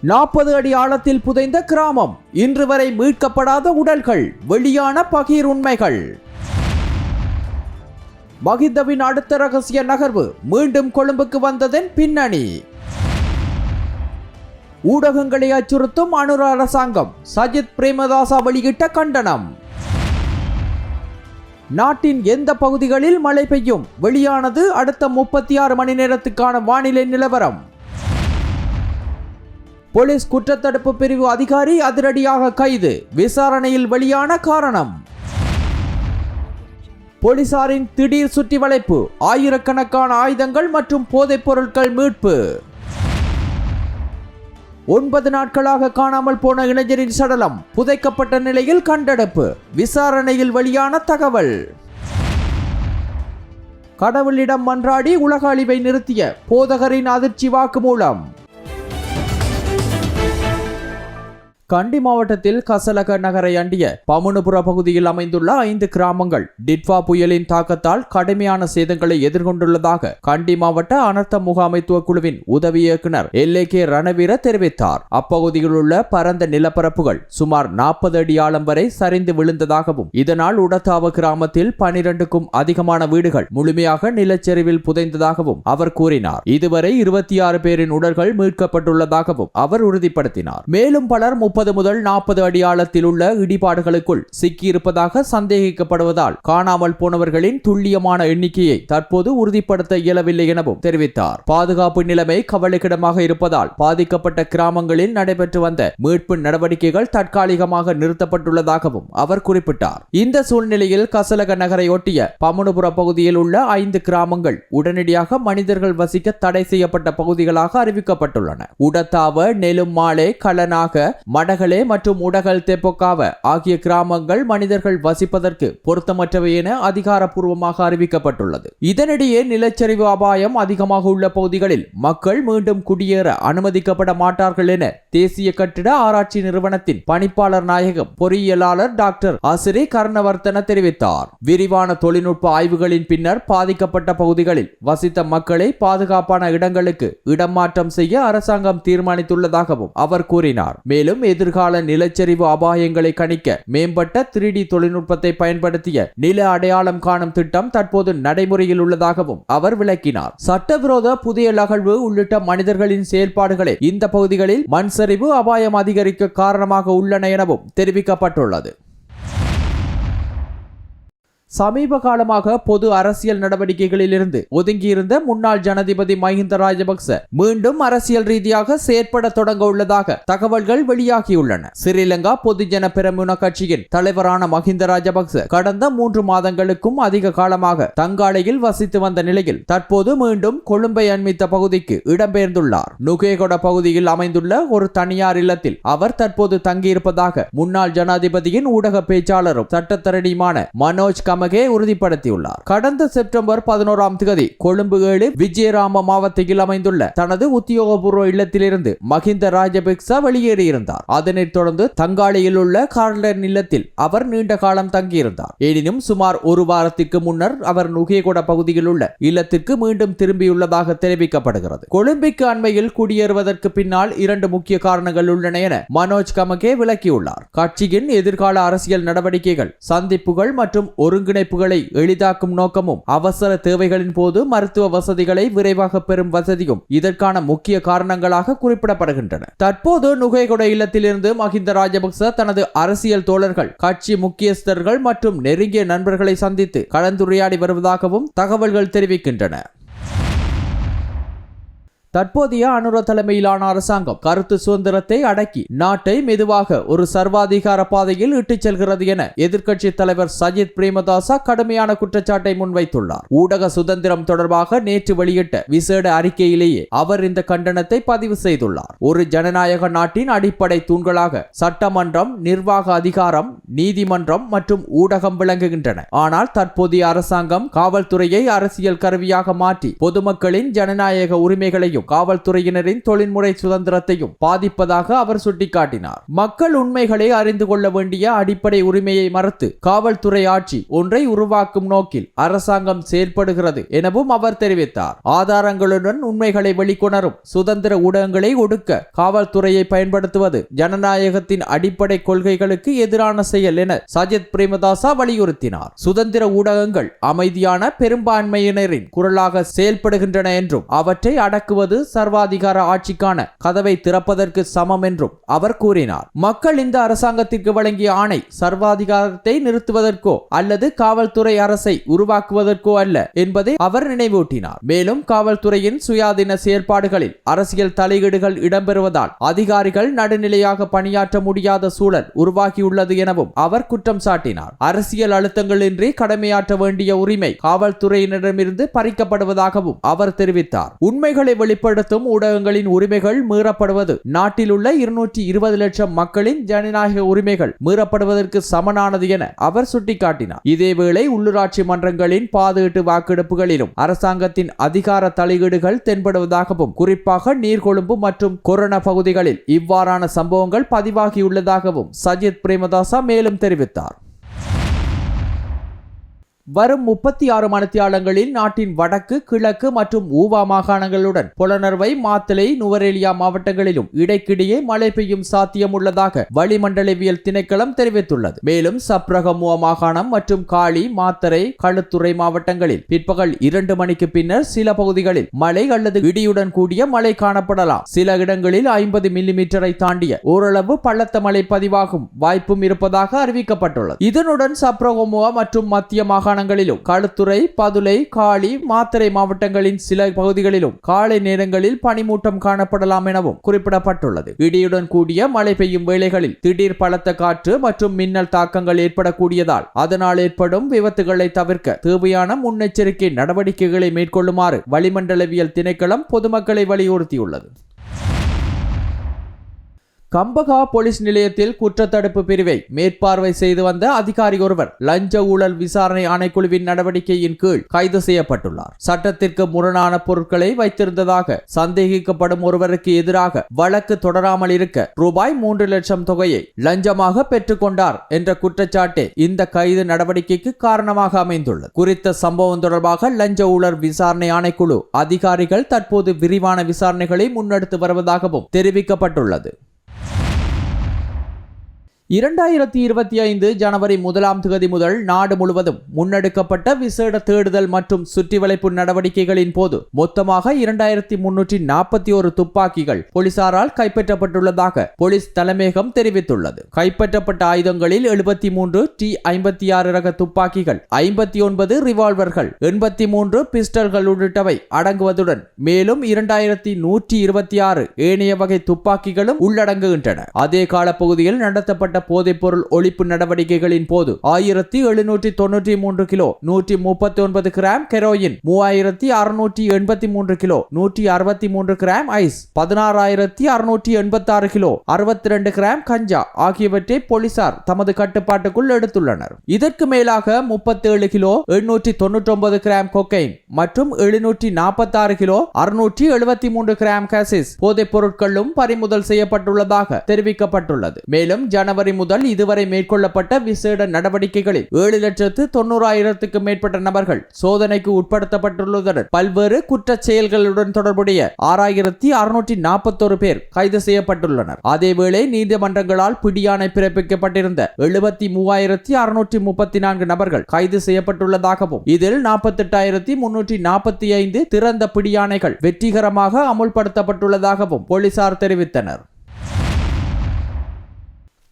40 அடி ஆழத்தில் புதைந்த கிராமம், இன்று வரை மீட்கப்படாத உடல்கள், வெளியான பகீர் உண்மைகள். மகிந்தவின் அடுத்த ரகசிய நகர்வு மீண்டும் கொழும்புக்கு வந்ததன் பின்னணி. ஊடகங்களை அச்சுறுத்தும் அனுர அரசாங்கம், சஜித் பிரேமதாச வெளியிட்ட கண்டனம். நாட்டின் எந்த பகுதிகளில் மழை பெய்யும், வெளியானது அடுத்த 36 மணி நேரத்துக்கான வானிலை நிலவரம். போலீஸ் குற்றத்தடுப்பு பிரிவு அதிகாரி அதிரடியாக கைது, விசாரணையில் வெளியான காரணம். போலீசாரின் திடீர் சுற்றி வளைப்பு, ஆயிரக்கணக்கான ஆயுதங்கள் மற்றும் போதைப் பொருட்கள் மீட்பு. 9 நாட்களாக காணாமல் போன இளைஞரின் சடலம் புதைக்கப்பட்ட நிலையில் கண்டெடுப்பு, விசாரணையில் வெளியான தகவல். கடவுளிடம் மன்றாடி உலக அழிவை நிறுத்திய போதகரின் அதிர்ச்சி வாக்குமூலம். கண்டி மாவட்டத்தில் கசலக நகரை அண்டிய பமுனுபுர பகுதியில் அமைந்துள்ள 5 கிராமங்கள் டிட்வா புயலின் தாக்கத்தால் கடுமையான சேதங்களை எதிர்கொண்டுள்ளதாக கண்டி மாவட்ட அனர்த்த முகாமைத்துவ குழுவின் உதவி இயக்குனர் LK ரணவீர தெரிவித்தார். அப்பகுதியில் உள்ள பரந்த நிலப்பரப்புகள் சுமார் 40 அடி ஆழம் வரை சரிந்து விழுந்ததாகவும், இதனால் உடத்தாவ கிராமத்தில் 12க்கும் அதிகமான வீடுகள் முழுமையாக நிலச்சரிவில் புதைந்ததாகவும் அவர் கூறினார். இதுவரை 26 பேரின் உடல்கள் மீட்கப்பட்டுள்ளதாகவும் அவர் உறுதிப்படுத்தினார். மேலும் பலர் 30 முதல் 40 அடி ஆழத்தில் உள்ள இடிபாடுகளுக்குள் சிக்கியிருப்பதாக சந்தேகிக்கப்படுவதால் காணாமல் போனவர்களின் துல்லியமான எண்ணிக்கையை தற்போது உறுதிப்படுத்த இயலவில்லை எனவும் தெரிவித்தார். பாதுகாப்பு நிலைமை கவலைக்கிடமாக இருப்பதால் பாதிக்கப்பட்ட கிராமங்களில் நடைபெற்று வந்த மீட்பு நடவடிக்கைகள் தற்காலிகமாக நிறுத்தப்பட்டுள்ளதாகவும் அவர் குறிப்பிட்டார். இந்த சூழ்நிலையில் கசலக நகரை ஒட்டிய பமுனுபுர பகுதியில் உள்ள 5 கிராமங்கள் உடனடியாக மனிதர்கள் வசிக்க தடை செய்யப்பட்ட பகுதிகளாக அறிவிக்கப்பட்டுள்ளன. உடத்தாவ, நெலுமாலே, களனாக, மடகளே மற்றும் உடகல் தெப்பொக்காவ ஆகிய கிராமங்கள் மனிதர்கள் வசிப்பதற்கு பொருத்தமற்றவை என அதிகாரப்பூர்வமாக அறிவிக்கப்பட்டுள்ளது. இதனிடையே நிலச்சரிவு அபாயம் அதிகமாக உள்ள பகுதிகளில் மக்கள் மீண்டும் குடியேற அனுமதிக்கப்பட மாட்டார்கள் என தேசிய கட்டிட ஆராய்ச்சி நிறுவனத்தின் பணிப்பாளர் நாயகம் பொறியியலாளர் டாக்டர் அசிரி கர்ணவர்த்தன தெரிவித்தார். விரிவான தொழில்நுட்ப ஆய்வுகளின் பின்னர் பாதிக்கப்பட்ட பகுதிகளில் வசித்த மக்களை பாதுகாப்பான இடங்களுக்கு இடமாற்றம் செய்ய அரசாங்கம் தீர்மானித்துள்ளதாகவும் அவர் கூறினார். மேலும் எதிர்கால நிலச்சரிவு அபாயங்களை கணிக்க மேம்பட்ட 3D தொழில்நுட்பத்தை பயன்படுத்திய நில அடையாளம் காணும் திட்டம் தற்போது நடைமுறையில் உள்ளதாகவும் அவர் விளக்கினார். சட்டவிரோத புதிய அகழ்வு உள்ளிட்ட மனிதர்களின் செயல்பாடுகளே இந்த பகுதிகளில் மண் சரிவு அபாயம் அதிகரிக்க காரணமாக உள்ளன எனவும் தெரிவிக்கப்பட்டுள்ளது. சமீப காலமாக பொது அரசியல் நடவடிக்கைகளில் இருந்து ஒதுங்கியிருந்த முன்னாள் ஜனாதிபதி மஹிந்த ராஜபக்ச மீண்டும் அரசியல் ரீதியாக செயற்பட தொடங்க உள்ளதாக தகவல்கள் வெளியாகியுள்ளன. ஸ்ரீலங்கா பொதுஜன பெரமுன கட்சியின் தலைவரான மஹிந்த ராஜபக்ச கடந்த 3 மாதங்களுக்கும் அதிக காலமாக தங்காலையில் வசித்து வந்த நிலையில் தற்போது மீண்டும் கொழும்பை அண்மித்த பகுதிக்கு இடம்பெயர்ந்துள்ளார். நுகேகொட பகுதியில் அமைந்துள்ள ஒரு தனியார் இல்லத்தில் அவர் தற்போது தங்கியிருப்பதாக முன்னாள் ஜனாதிபதியின் ஊடக பேச்சாளரும் சட்டத்தரணியுமான மனோஜ் உறுதிப்படுத்தியுள்ளார். கடந்த செப்டம்பர் 11ஆம் தேதி கொழும்பு 7 விஜயராம மாவட்டத்தில் அமைந்துள்ள தனது உத்தியோகபூர்வ இல்லத்திலிருந்து மஹிந்த ராஜபக்ச வெளியேறியிருந்தார். அதனைத் தொடர்ந்து தங்காலையில் உள்ள கார்லர் இல்லத்தில் அவர் நீண்ட காலம் தங்கியிருந்தார். எனினும் சுமார் 1 வாரத்திற்கு முன்னர் அவர் நுகேகொட பகுதியில் உள்ள இல்லத்திற்கு மீண்டும் திரும்பியுள்ளதாக தெரிவிக்கப்படுகிறது. கொழும்பிற்கு அண்மையில் குடியேறுவதற்கு பின்னால் 2 முக்கிய காரணங்கள் உள்ளன என மனோஜ் கமகே விளக்கியுள்ளார். கட்சியின் எதிர்கால அரசியல் நடவடிக்கைகள், சந்திப்புகள் மற்றும் ஒருங்கிணைப்புகளை எளிதாக்கும் நோக்கமும், அவசர தேவைகளின் போது மருத்துவ வசதிகளை விரைவாக பெறும் வசதியும் இதற்கான முக்கிய காரணங்களாக குறிப்பிடப்படுகின்றன. தற்போது நுகேகொட இல்லத்திலிருந்து மஹிந்த ராஜபக்ச தனது அரசியல் தோழர்கள், கட்சி முக்கியஸ்தர்கள் மற்றும் நெருங்கிய நண்பர்களை சந்தித்து கலந்துரையாடி வருவதாகவும் தகவல்கள் தெரிவிக்கின்றன. தற்போதைய அனுர தலைமையிலான அரசாங்கம் கருத்து சுதந்திரத்தை அடக்கி நாட்டை மெதுவாக ஒரு சர்வாதிகார பாதையில் இட்டுச் செல்கிறது என எதிர்க்கட்சி தலைவர் சஜித் பிரேமதாச கடுமையான குற்றச்சாட்டை முன்வைத்துள்ளார். ஊடக சுதந்திரம் தொடர்பாக நேற்று வெளியிட்ட விசேட அறிக்கையிலேயே அவர் இந்த கண்டனத்தை பதிவு செய்துள்ளார். ஒரு ஜனநாயக நாட்டின் அடிப்படை தூண்களாக சட்டமன்றம், நிர்வாக அதிகாரம், நீதிமன்றம் மற்றும் ஊடகம் விளங்குகின்றன. ஆனால் தற்போதைய அரசாங்கம் காவல்துறையை அரசியல் கருவியாக மாற்றி பொதுமக்களின் ஜனநாயக உரிமைகளையும் சுதந்திரத்தையும் காவல்துறையினரின் தொழில்முறை சுதந்திரத்தையும் பாதிப்பதாக அவர் சுட்டிக்காட்டினார். மக்கள் உண்மைகளை அறிந்து கொள்ள வேண்டிய அடிப்படை உரிமையை மறுத்து காவல்துறை ஆட்சி ஒன்றை உருவாக்கும் நோக்கில் அரசாங்கம் செயல்படுகிறது எனவும் அவர் தெரிவித்தார். ஆதாரங்களுடன் உண்மைகளை வெளிக்கொணரும் சுதந்திர ஊடகங்களை ஒடுக்க காவல்துறையை பயன்படுத்துவது ஜனநாயகத்தின் அடிப்படை கொள்கைகளுக்கு எதிரான செயல் என சஜித் பிரேமதாச வலியுறுத்தினார். சுதந்திர ஊடகங்கள் அமைதியான பெரும்பான்மையினரின் குரலாக செயல்படுகின்றன என்றும் அவற்றை அடக்குவது சர்வாதிகார ஆட்சிக்கான கதவை திறப்பதற்கு சமம் என்றும் அவர் கூறினார். மக்கள் இந்த அரசாங்கத்திற்கு வழங்கிய ஆணை சர்வாதிகாரத்தை நிறுத்துவதற்கோ அல்லது காவல்துறை அரசை உருவாக்குவதற்கோ அல்ல என்பதை அவர் நினைவூட்டினார். மேலும் காவல்துறையின் சுயாதீன செயல்பாடுகளில் அரசியல் தலையீடுகள் இடம்பெறுவதால் அதிகாரிகள் நடுநிலையாக பணியாற்ற முடியாத சூழல் உருவாகியுள்ளது எனவும் அவர் குற்றம் சாட்டினார். அரசியல் அழுத்தங்களின்றி கடமையாற்ற வேண்டிய உரிமை காவல்துறையினரிடமிருந்து பறிக்கப்படுவதாகவும் அவர் தெரிவித்தார். உண்மைகளை வெளிப்படுத்தும் ஊடகங்களின் உரிமைகள் மீறப்படுவது நாட்டில் உள்ள 220 லட்சம் மக்களின் ஜனநாயக உரிமைகள் மீறப்படுவதற்கு சமனானது என அவர் சுட்டிக்காட்டினார். இதேவேளை உள்ளூராட்சி மன்றங்களின் பாதுகாப்பு வாக்கெடுப்புகளிலும் அரசாங்கத்தின் அதிகார தலையீடுகள் தென்படுவதாகவும் குறிப்பாக நீர்கொழும்பு மற்றும் கொரோனா பகுதிகளில் இவ்வாறான சம்பவங்கள் பதிவாகியுள்ளதாகவும் சஜித் பிரேமதாச மேலும் தெரிவித்தார். வரும் 36 மணித்தியாலங்களில் நாட்டின் வடக்கு, கிழக்கு மற்றும் ஊவா மாகாணங்களுடன் புலனறுவை, மாத்தளை, நுவரெலியா மாவட்டங்களிலும் இடைக்கிடையே மழை பெய்யும் சாத்தியம் உள்ளதாக வளிமண்டலவியல் திணைக்களம் தெரிவித்துள்ளது. மேலும் சப்ரகமுவ மாகாணம் மற்றும் காலி, மாத்தறை, களுத்துறை மாவட்டங்களில் பிற்பகல் 2 மணிக்கு பின்னர் சில பகுதிகளில் மழை அல்லது இடியுடன் கூடிய மழை காணப்படலாம். சில இடங்களில் 50 மில்லிமீட்டரை தாண்டிய ஓரளவு பலத்த மழை பதிவாகும் வாய்ப்பும் இருப்பதாக அறிவிக்கப்பட்டுள்ளது. இதனுடன் சப்ரகமுவ மற்றும் மத்திய மாகாண களுத்துறை, பதுளை, காலி, மாத்தறை மாவட்டங்களின் சில பகுதிகளிலும் காலை நேரங்களில் பனிமூட்டம் காணப்படலாம் எனவும் குறிப்பிடப்பட்டுள்ளது. இடியுடன் கூடிய மழை பெய்யும் வேளைகளில் திடீர் பலத்த காற்று மற்றும் மின்னல் தாக்கங்கள் ஏற்படக்கூடியதால் அதனால் ஏற்படும் விபத்துகளை தவிர்க்க தேவையான முன்னெச்சரிக்கை நடவடிக்கைகளை மேற்கொள்ளுமாறு வளிமண்டலவியல் திணைக்களம் பொதுமக்களை வலியுறுத்தியுள்ளது. கம்பகா போலீஸ் நிலையத்தில் குற்றத்தடுப்பு பிரிவை மேற்பார்வை செய்து வந்த அதிகாரி ஒருவர் லஞ்ச ஊழல் விசாரணை ஆணைக்குழுவின் நடவடிக்கையின் கீழ் கைது செய்யப்பட்டுள்ளார். சட்டத்திற்கு முரணான பொருட்களை வைத்திருந்ததாக சந்தேகிக்கப்படும் ஒருவருக்கு எதிராக வழக்கு தொடராமல் இருக்க ரூபாய் 3 லட்சம் தொகையை லஞ்சமாக பெற்றுக் கொண்டார் என்ற குற்றச்சாட்டே இந்த கைது நடவடிக்கைக்கு காரணமாக அமைந்துள்ளது. குறித்த சம்பவம் தொடர்பாக லஞ்ச ஊழல் விசாரணை ஆணைக்குழு அதிகாரிகள் தற்போது விரிவான விசாரணைகளை முன்னெடுத்து வருவதாகவும் தெரிவிக்கப்பட்டுள்ளது. 2025 ஜனவரி 1ஆம் தேதி முதல் நாடு முழுவதும் முன்னெடுக்கப்பட்ட விசேட தேடுதல் மற்றும் சுற்றிவளைப்பு நடவடிக்கைகளின் போது மொத்தமாக 2341 துப்பாக்கிகள் போலீசாரால் கைப்பற்றப்பட்டுள்ளதாக போலீஸ் தலைமையகம் தெரிவித்துள்ளது. கைப்பற்றப்பட்ட ஆயுதங்களில் 73 T56 ரக துப்பாக்கிகள், 59 ரிவால்வர்கள், 83 பிஸ்டல்கள் உள்ளிட்டவை அடங்குவதுடன் மேலும் 2126 ஏனைய வகை துப்பாக்கிகளும் உள்ளடங்குகின்றன. அதே காலப்பகுதியில் நடத்தப்பட்ட போதைப்பொருள் ஒழிப்பு நடவடிக்கைகளின் போது 1793 kilo 139 gram heroin, 3683 kilo 163 gram ice, 16686 kilo 62 gram ganja ஆகியவற்றை போலீசார் தமது கட்டுப்பாட்டுக்குள் எடுத்துள்ளனர். இதற்கு மேலாக 37 கிலோ 899 கிராம் கொக்கைன் மற்றும் 746 கிலோ 673 கிராம் காசிஸ் போதைப் பொருட்களும் பறிமுதல் செய்யப்பட்டுள்ளதாக தெரிவிக்கப்பட்டுள்ளது. மேலும் ஜனவரி முதல் இதுவரை மேற்கொள்ளப்பட்ட விசேட நடவடிக்கைகளில் 7,90,000க்கு மேற்பட்ட நபர்கள் சோதனைக்கு உட்படுத்தப்பட்டுள்ளதுடன் பல்வேறு குற்றச் செயல்களுடன் தொடர்புடைய 6,641 பேர் கைது செய்யப்பட்டுள்ளனர். அதேவேளை நீதிமன்றங்களால் பிடியாணை பிறப்பிக்கப்பட்டிருந்த 73,634 நபர்கள் கைது செய்யப்பட்டுள்ளதாகவும் இதில் 48,345 திறந்த பிடியாணைகள் வெற்றிகரமாக அமுல்படுத்தப்பட்டுள்ளதாகவும் போலீசார் தெரிவித்தனர்.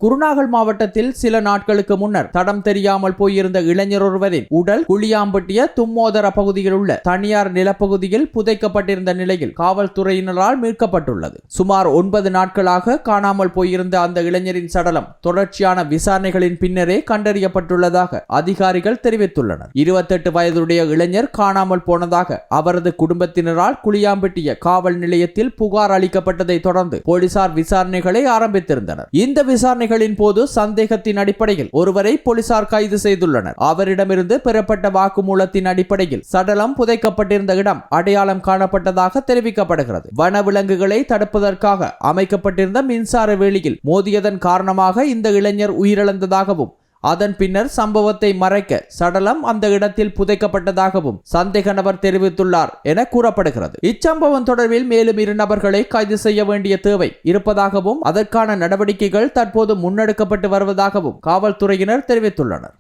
குருநாகல் மாவட்டத்தில் சில நாட்களுக்கு முன்னர் தடம் தெரியாமல் போயிருந்த இளைஞர் ஒருவரின் உடல் குளியாம்பட்டிய தும்மோதர பகுதியில் உள்ள தனியார் நிலப்பகுதியில் புதைக்கப்பட்டிருந்த நிலையில் காவல்துறையினரால் மீட்கப்பட்டுள்ளது. சுமார் 9 நாட்களாக காணாமல் போயிருந்த அந்த இளைஞரின் சடலம் தொடர்ச்சியான விசாரணைகளின் பின்னரே கண்டறியப்பட்டுள்ளதாக அதிகாரிகள் தெரிவித்துள்ளனர். 28 வயதுடைய இளைஞர் காணாமல் போனதாக அவரது குடும்பத்தினரால் குளியாம்பட்டிய காவல் நிலையத்தில் புகார் அளிக்கப்பட்டதை தொடர்ந்து போலீசார் விசாரணைகளை ஆரம்பித்திருந்தனர். இந்த விசாரணைகள் விசாரணைகளின் போது சந்தேகத்தின் அடிப்படையில் ஒருவரை போலீசார் கைது செய்துள்ளனர். அவரிடமிருந்து பெறப்பட்ட வாக்குமூலத்தின் அடிப்படையில் சடலம் புதைக்கப்பட்டிருந்த இடம் அடையாளம் காணப்பட்டதாக தெரிவிக்கப்படுகிறது. வனவிலங்குகளை தடுப்பதற்காக அமைக்கப்பட்டிருந்த மின்சார வேலியில் மோதியதன் காரணமாக இந்த இளைஞர் உயிரிழந்ததாகவும் அதன் பின்னர் சம்பவத்தை மறைக்க சடலம் அந்த இடத்தில் புதைக்கப்பட்டதாகவும் சந்தேக நபர் தெரிவித்துள்ளார் என கூறப்படுகிறது. இச்சம்பவம் தொடர்பில் மேலும் 2 நபர்களை கைது செய்ய வேண்டிய தேவை இருப்பதாகவும் அதற்கான நடவடிக்கைகள் தற்போது முன்னெடுக்கப்பட்டு வருவதாகவும் காவல்துறையினர் தெரிவித்துள்ளனர்.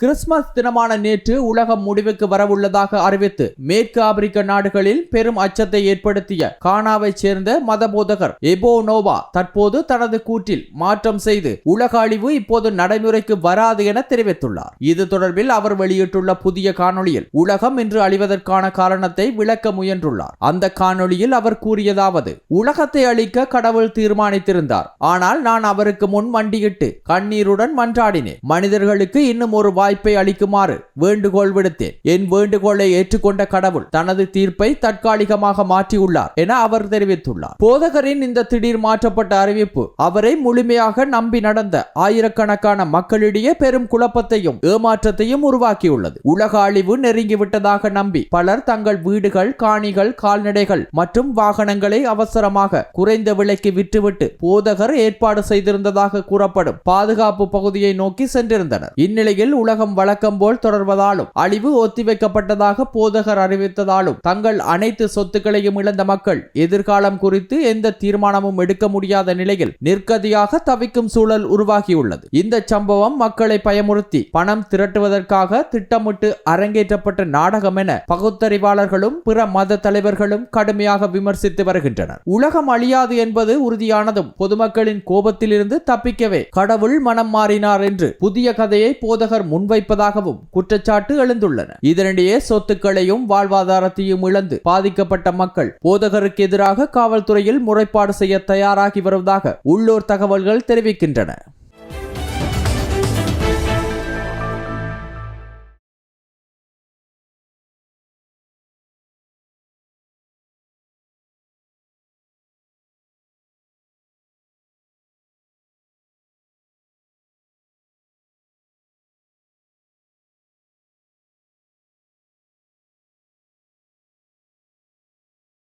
கிறிஸ்துமஸ் தினமான நேற்று உலகம் முடிவுக்கு வரவுள்ளதாக அறிவித்து மேற்கு ஆப்பிரிக்க நாடுகளில் பெரும் அச்சத்தை ஏற்படுத்திய கானாவைச் சேர்ந்த மதபோதகர் எபோ நோவா தற்போது தனது கூற்றில் மாற்றம் செய்து உலக அழிவு இப்போது நடைமுறைக்கு வராது என தெரிவித்துள்ளார். இது தொடர்பில் அவர் வெளியிட்டுள்ள புதிய காணொளியில் உலகம் இன்று அழிவதற்கான காரணத்தை விளக்க முயன்றுள்ளார். அந்த காணொளியில் அவர் கூறியதாவது: உலகத்தை அழிக்க கடவுள் தீர்மானித்திருந்தார். ஆனால் நான் அவருக்கு முன் மண்டியிட்டு கண்ணீருடன் மன்றாடினேன். மனிதர்களுக்கு இன்னும் ஒரு வாய்ப்பை அளிக்குமாறு வேண்டுகோள் விடுத்தேன். என் வேண்டுகோளை ஏற்றுக்கொண்ட கடவுள் தனது தீர்ப்பை தற்காலிகமாக மாற்றியுள்ளார் என அவர் தெரிவித்துள்ளார். போதகரின் இந்த திடீர் மாற்றப்பட்ட அறிவிப்பு அவரை முழுமையாக நம்பி நடந்த ஆயிரக்கணக்கான மக்களிடையே பெரும் குழப்பத்தையும் ஏமாற்றத்தையும் உருவாக்கியுள்ளது. உலக அழிவு நெருங்கிவிட்டதாக நம்பி பலர் தங்கள் வீடுகள், காணிகள், கால்நடைகள் மற்றும் வாகனங்களை அவசரமாக குறைந்த விலைக்கு விற்றுவிட்டு போதகர் ஏற்பாடு செய்திருந்ததாக கூறப்படும் பாதுகாப்பு பகுதியை நோக்கி சென்றிருந்தனர். இந்நிலையில் உலகம் வழக்கம் போல் தொடர்வதாலும் அழிவு ஒத்திவைக்கப்பட்டதாக போதகர் அறிவித்ததாலும் தங்கள் அனைத்து சொத்துக்களையும் இழந்த மக்கள் எதிர்காலம் குறித்து எந்த தீர்மானமும் எடுக்க முடியாத நிலையில் நிர்கதியாக தவிக்கும் சூழல் உருவாகியுள்ளது. இந்த சம்பவம் மக்களை பயமுறுத்தி பணம் திரட்டுவதற்காக திட்டமிட்டு அரங்கேற்றப்பட்ட நாடகம் என பகுத்தறிவாளர்களும் பிற மத தலைவர்களும் கடுமையாக விமர்சித்து வருகின்றனர். உலகம் அழியாது என்பது உறுதியானதும் பொதுமக்களின் கோபத்திலிருந்து தப்பிக்கவே கடவுள் மனம் மாறினார் என்று புதிய கதையை போதகர் முன்வைப்பதாகவும் குற்றச்சாட்டு எழுந்துள்ளன. இதனிடையே சொத்துக்களையும் வாழ்வாதாரத்தையும் இழந்து பாதிக்கப்பட்ட மக்கள் போதகருக்கு எதிராக காவல்துறையில் முறைப்பாடு செய்ய தயாராகி வருவதாக உள்ளூர் தகவல்கள் தெரிவிக்கின்றன.